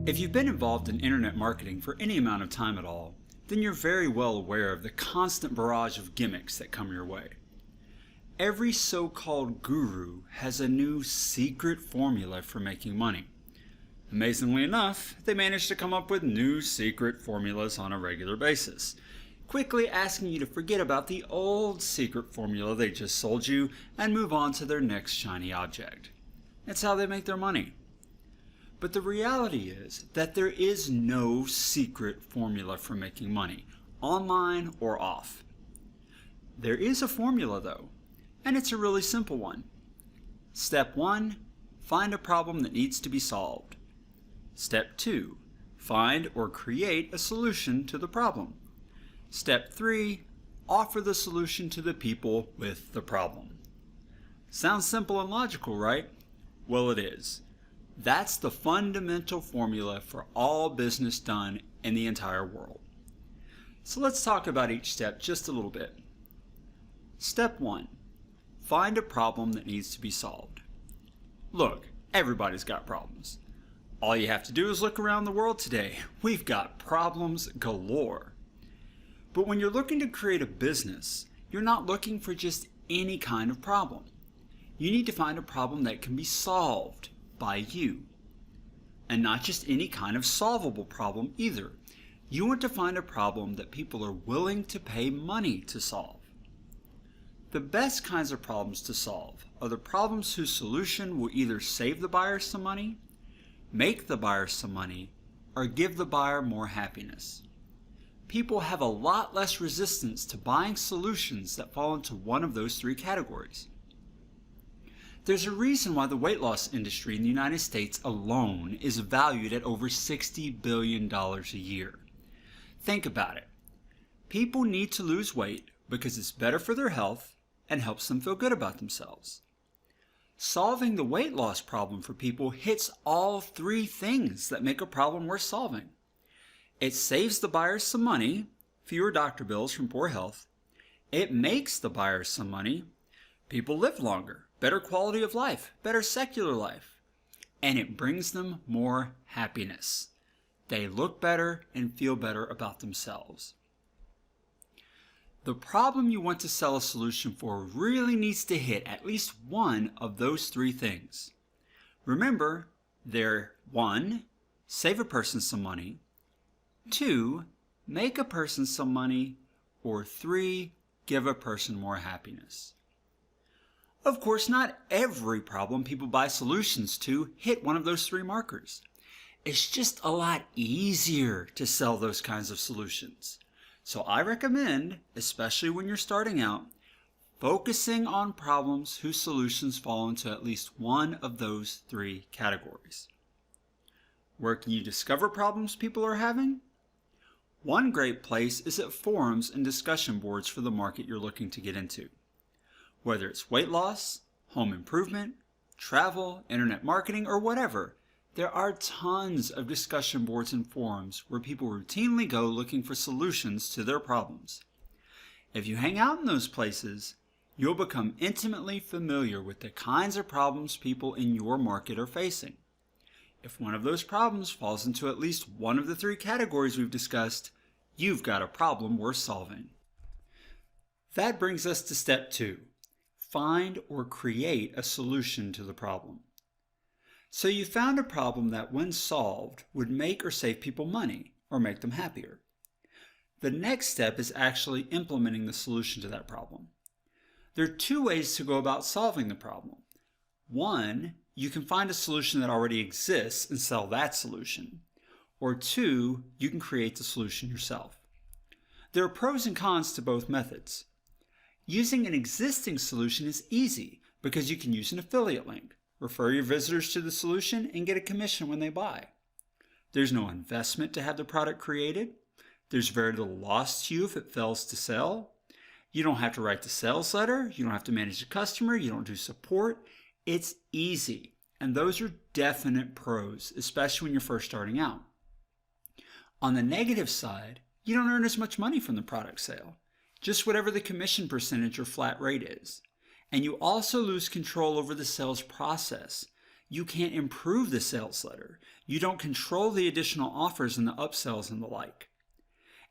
If you've been involved in internet marketing for any amount of time at all, then you're very well aware of the constant barrage of gimmicks that come your way. Every so-called guru has a new secret formula for making money. Amazingly enough, they manage to come up with new secret formulas on a regular basis, quickly asking you to forget about the old secret formula they just sold you and move on to their next shiny object. That's how they make their money. But the reality is that there is no secret formula for making money, online or off. There is a formula though, and it's a really simple one. Step 1, find a problem that needs to be solved. Step 2, find or create a solution to the problem. Step 3, offer the solution to the people with the problem. Sounds simple and logical, right? Well, it is. That's the fundamental formula for all business done in the entire world. So let's talk about each step just a little bit. Step 1, find a problem that needs to be solved. Look, everybody's got problems. All you have to do is look around the world today. We've got problems galore. But when you're looking to create a business, you're not looking for just any kind of problem. You need to find a problem that can be solved by you. And not just any kind of solvable problem either. You want to find a problem that people are willing to pay money to solve. The best kinds of problems to solve are the problems whose solution will either save the buyer some money, make the buyer some money, or give the buyer more happiness. People have a lot less resistance to buying solutions that fall into one of those three categories. There's a reason why the weight loss industry in the United States alone is valued at over $60 billion a year. Think about it. People need to lose weight because it's better for their health and helps them feel good about themselves. Solving the weight loss problem for people hits all three things that make a problem worth solving. It saves the buyers some money, fewer doctor bills from poor health. It makes the buyers some money. People live longer, better quality of life, better secular life. And it brings them more happiness. They look better and feel better about themselves. The problem you want to sell a solution for really needs to hit at least one of those three things. Remember, they're 1, save a person some money, 2, make a person some money, or 3, give a person more happiness. Of course, not every problem people buy solutions to hit one of those three markers. It's just a lot easier to sell those kinds of solutions. So I recommend, especially when you're starting out, focusing on problems whose solutions fall into at least one of those three categories. Where can you discover problems people are having? One great place is at forums and discussion boards for the market you're looking to get into. Whether it's weight loss, home improvement, travel, internet marketing, or whatever, there are tons of discussion boards and forums where people routinely go looking for solutions to their problems. If you hang out in those places, you'll become intimately familiar with the kinds of problems people in your market are facing. If one of those problems falls into at least one of the three categories we've discussed, you've got a problem worth solving. That brings us to step 2. Find or create a solution to the problem. So you found a problem that, when solved, would make or save people money or make them happier. The next step is actually implementing the solution to that problem. There are two ways to go about solving the problem. One, you can find a solution that already exists and sell that solution. Or 2, you can create the solution yourself. There are pros and cons to both methods. Using an existing solution is easy because you can use an affiliate link, refer your visitors to the solution, and get a commission when they buy. There's no investment to have the product created. There's very little loss to you if it fails to sell. You don't have to write the sales letter. You don't have to manage the customer. You don't do support. It's easy. And those are definite pros, especially when you're first starting out. On the negative side, you don't earn as much money from the product sale, just whatever the commission percentage or flat rate is. And you also lose control over the sales process. You can't improve the sales letter. You don't control the additional offers and the upsells and the like.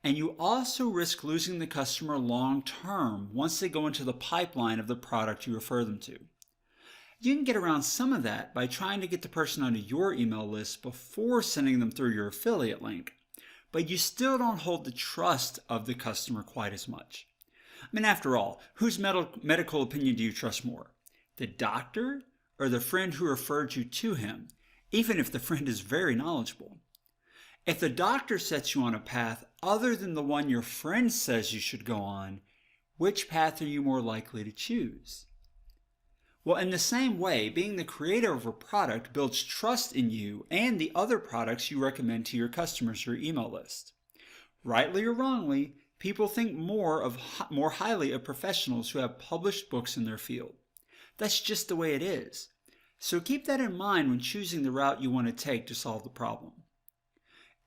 And you also risk losing the customer long term once they go into the pipeline of the product you refer them to. You can get around some of that by trying to get the person onto your email list before sending them through your affiliate link, but you still don't hold the trust of the customer quite as much. I mean, after all, whose medical opinion do you trust more? The doctor or the friend who referred you to him, even if the friend is very knowledgeable? If the doctor sets you on a path other than the one your friend says you should go on, which path are you more likely to choose? Well, in the same way, being the creator of a product builds trust in you and the other products you recommend to your customers or email list. Rightly or wrongly, people think more highly of professionals who have published books in their field. That's just the way it is. So keep that in mind when choosing the route you want to take to solve the problem.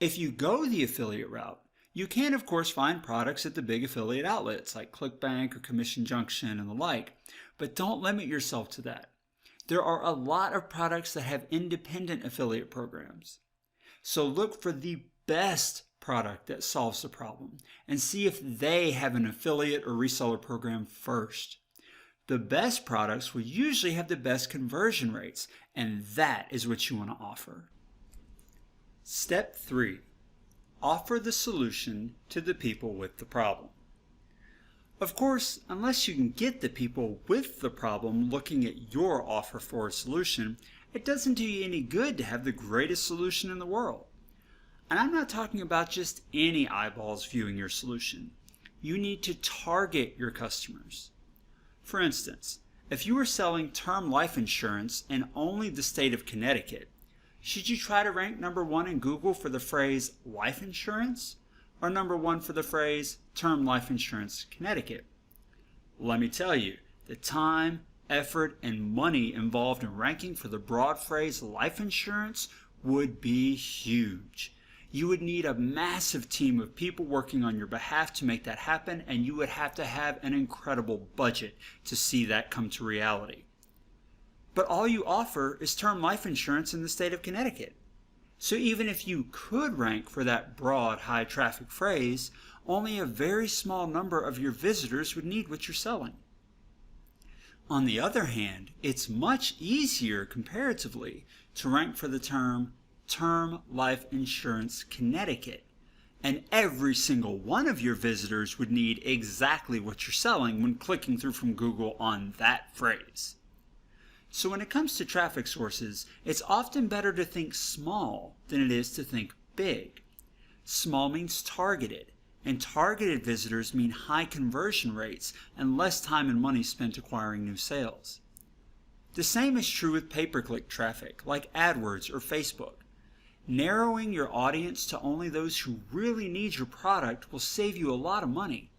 If you go the affiliate route, you can of course find products at the big affiliate outlets like ClickBank or Commission Junction and the like, but don't limit yourself to that. There are a lot of products that have independent affiliate programs. So look for the best product that solves the problem and see if they have an affiliate or reseller program first. The best products will usually have the best conversion rates, and that is what you want to offer. Step 3. Offer the solution to the people with the problem. Of course, unless you can get the people with the problem looking at your offer for a solution, it doesn't do you any good to have the greatest solution in the world. And I'm not talking about just any eyeballs viewing your solution. You need to target your customers. For instance, if you were selling term life insurance in only the state of Connecticut, should you try to rank number 1 in Google for the phrase life insurance or number 1 for the phrase term life insurance Connecticut? Let me tell you, the time, effort, and money involved in ranking for the broad phrase life insurance would be huge. You would need a massive team of people working on your behalf to make that happen, and you would have to have an incredible budget to see that come to reality. But all you offer is term life insurance in the state of Connecticut. So even if you could rank for that broad, high traffic phrase, only a very small number of your visitors would need what you're selling. On the other hand, it's much easier comparatively to rank for the term life insurance Connecticut, and every single one of your visitors would need exactly what you're selling when clicking through from Google on that phrase. So when it comes to traffic sources, it's often better to think small than it is to think big. Small means targeted, and targeted visitors mean high conversion rates and less time and money spent acquiring new sales. The same is true with pay-per-click traffic like AdWords or Facebook. Narrowing your audience to only those who really need your product will save you a lot of money,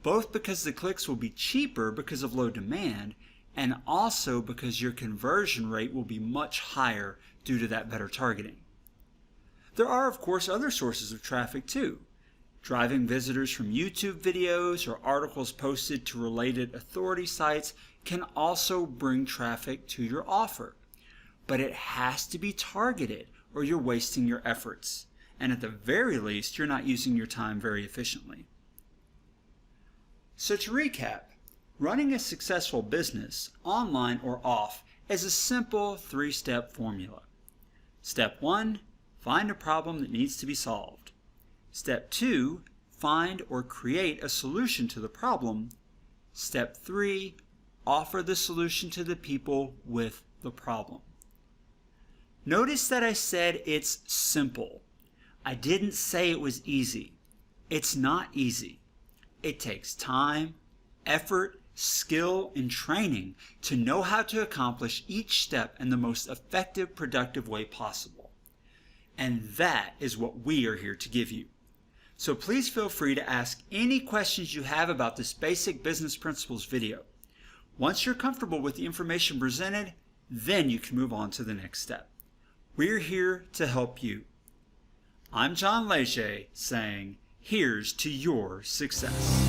both because the clicks will be cheaper because of low demand, and also because your conversion rate will be much higher due to that better targeting. There are, of course, other sources of traffic too. Driving visitors from YouTube videos or articles posted to related authority sites can also bring traffic to your offer. But it has to be targeted or you're wasting your efforts. And at the very least, you're not using your time very efficiently. So to recap, running a successful business, online or off, is a simple 3-step formula. Step 1, find a problem that needs to be solved. Step 2, find or create a solution to the problem. Step 3, offer the solution to the people with the problem. Notice that I said it's simple. I didn't say it was easy. It's not easy. It takes time, effort, skill, and training to know how to accomplish each step in the most effective, productive way possible. And that is what we are here to give you. So please feel free to ask any questions you have about this basic business principles video. Once you're comfortable with the information presented, then you can move on to the next step. We're here to help you. I'm John Leger saying, here's to your success.